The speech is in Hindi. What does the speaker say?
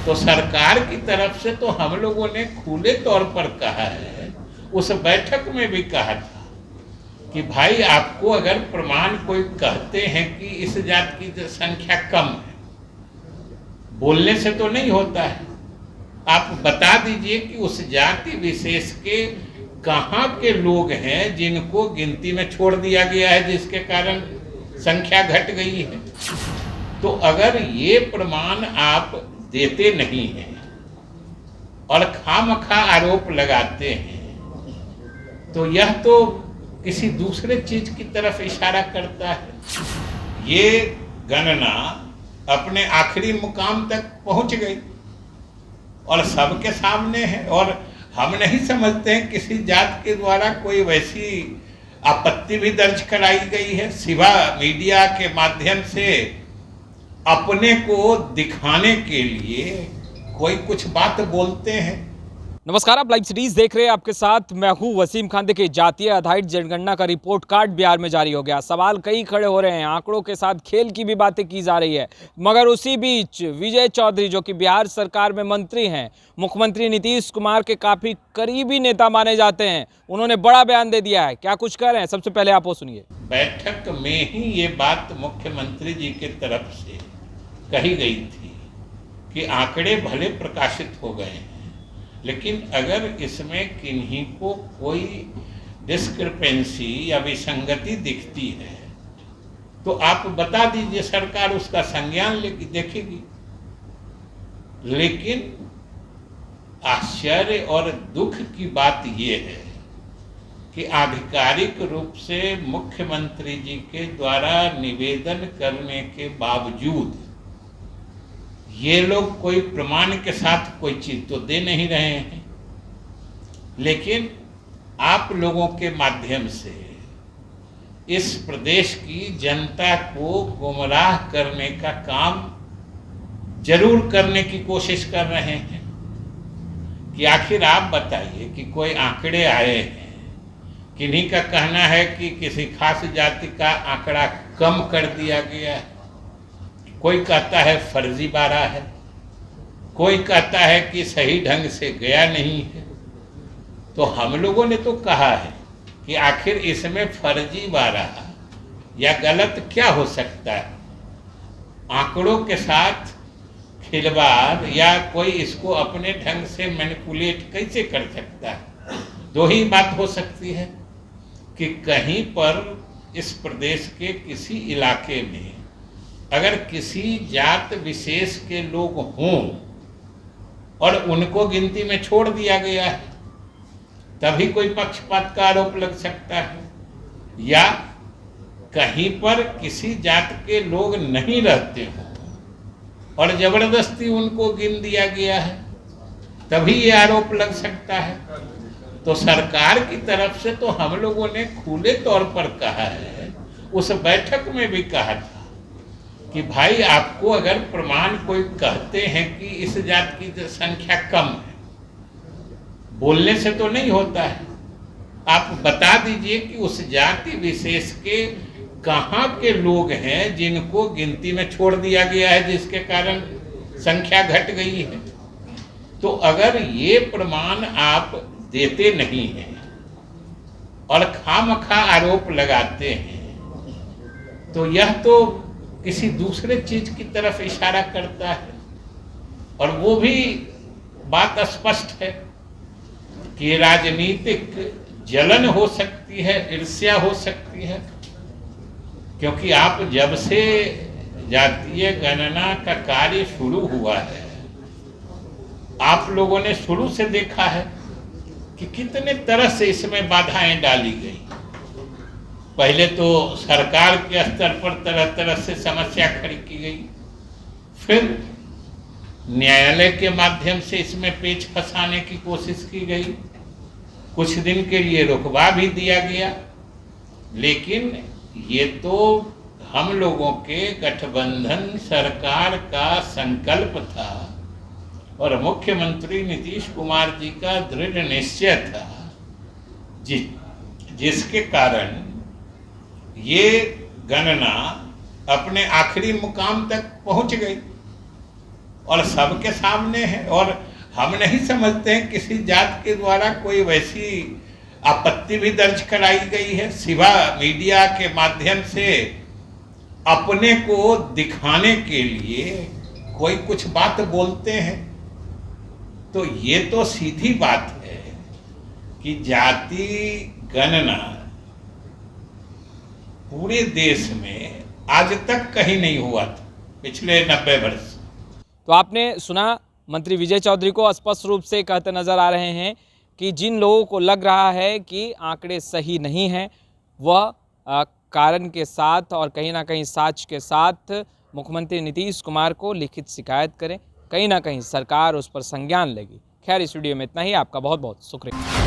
तो सरकार की तरफ से तो हम लोगों ने खुले तौर पर कहा है, उस बैठक में भी कहा था कि भाई आपको अगर प्रमाण कोई कहते हैं कि इस जात की संख्या कम है, बोलने से तो नहीं होता है, आप बता दीजिए कि उस जाति विशेष के कहाँ के लोग हैं जिनको गिनती में छोड़ दिया गया है, जिसके कारण संख्या घट गई है। तो अगर ये प्रमाण आप देते नहीं हैं और खामखा आरोप लगाते हैं, तो यह तो किसी दूसरे चीज की तरफ इशारा करता है। ये गणना अपने आखिरी मुकाम तक पहुंच गई और सबके सामने है, और हम नहीं समझते हैं किसी जात के द्वारा कोई वैसी आपत्ति भी दर्ज कराई गई है, सिवा मीडिया के माध्यम से अपने को दिखाने के लिए कोई कुछ बात बोलते हैं। नमस्कार, आप लाइव सीरीज देख रहे हैं। आपके साथ मैं हूं वसीम खान। देखिए, जातीय आधारित जनगणना का रिपोर्ट कार्ड बिहार में जारी हो गया। सवाल कई खड़े हो रहे हैं, आंकड़ों के साथ खेल की भी बातें की जा रही है, मगर उसी बीच विजय चौधरी, जो कि बिहार सरकार में मंत्री हैं, मुख्यमंत्री नीतीश कुमार के काफी करीबी नेता माने जाते हैं, उन्होंने बड़ा बयान दे दिया है। क्या कुछ कह रहे हैं, सबसे पहले आप वो सुनिए। बैठक में ही ये बात मुख्यमंत्री जी की तरफ से कही गई थी कि आंकड़े भले प्रकाशित हो गए हैं, लेकिन अगर इसमें किन्हीं को कोई डिस्क्रिपेंसी या विसंगति दिखती है तो आप बता दीजिए, सरकार उसका संज्ञान लेगी, देखेगी। लेकिन आश्चर्य और दुख की बात यह है कि आधिकारिक रूप से मुख्यमंत्री जी के द्वारा निवेदन करने के बावजूद ये लोग कोई प्रमाण के साथ कोई चीज तो दे नहीं रहे हैं, लेकिन आप लोगों के माध्यम से इस प्रदेश की जनता को गुमराह करने का काम जरूर करने की कोशिश कर रहे हैं कि आखिर आप बताइए कि कोई आंकड़े आए हैं, किन्हीं का कहना है कि किसी खास जाति का आंकड़ा कम कर दिया गया है, कोई कहता है फर्जीवाड़ा है, कोई कहता है कि सही ढंग से गया नहीं है। तो हम लोगों ने तो कहा है कि आखिर इसमें फर्जीवाड़ा या गलत क्या हो सकता है। आंकड़ों के साथ खिलवाड़ या कोई इसको अपने ढंग से मैनिपुलेट कैसे कर सकता है। दो ही बात हो सकती है कि कहीं पर इस प्रदेश के किसी इलाके में अगर किसी जात विशेष के लोग हों और उनको गिनती में छोड़ दिया गया है, तभी कोई पक्षपात का आरोप लग सकता है, या कहीं पर किसी जात के लोग नहीं रहते हों और जबरदस्ती उनको गिन दिया गया है, तभी ये आरोप लग सकता है। तो सरकार की तरफ से तो हम लोगों ने खुले तौर पर कहा है, उस बैठक में भी कहा था कि भाई आपको अगर प्रमाण कोई कहते हैं कि इस जात की संख्या कम है, बोलने से तो नहीं होता है, आप बता दीजिए कि उस जाति विशेष के कहाँ के लोग हैं जिनको गिनती में छोड़ दिया गया है, जिसके कारण संख्या घट गई है। तो अगर ये प्रमाण आप देते नहीं हैं और खामखा आरोप लगाते हैं, तो यह तो किसी दूसरे चीज की तरफ इशारा करता है। और वो भी बात स्पष्ट है कि राजनीतिक जलन हो सकती है, ईर्ष्या हो सकती है, क्योंकि आप जब से जातीय गणना का कार्य शुरू हुआ है, आप लोगों ने शुरू से देखा है कि कितने तरह से इसमें बाधाएं डाली गई। पहले तो सरकार के स्तर पर तरह तरह से समस्या खड़ी की गई, फिर न्यायालय के माध्यम से इसमें पेच फंसाने की कोशिश की गई, कुछ दिन के लिए रुकवा भी दिया गया। लेकिन ये तो हम लोगों के गठबंधन सरकार का संकल्प था और मुख्यमंत्री नीतीश कुमार जी का दृढ़ निश्चय था, जिसके कारण ये गणना अपने आखिरी मुकाम तक पहुंच गई और सबके सामने है। और हम नहीं समझते हैं किसी जात के द्वारा कोई वैसी आपत्ति भी दर्ज कराई गई है। सिवा मीडिया के माध्यम से अपने को दिखाने के लिए कोई कुछ बात बोलते हैं। तो ये तो सीधी बात है कि जाति गणना पूरे देश में आज तक कहीं नहीं हुआ था पिछले 90 वर्ष। तो आपने सुना, मंत्री विजय चौधरी को स्पष्ट रूप से कहते नजर आ रहे हैं कि जिन लोगों को लग रहा है कि आंकड़े सही नहीं हैं, वह कारण के साथ और कहीं ना कहीं साक्ष्य के साथ मुख्यमंत्री नीतीश कुमार को लिखित शिकायत करें। कहीं ना कहीं सरकार उस पर संज्ञान लेगी। खैर, इस वीडियो में इतना ही। आपका बहुत बहुत शुक्रिया।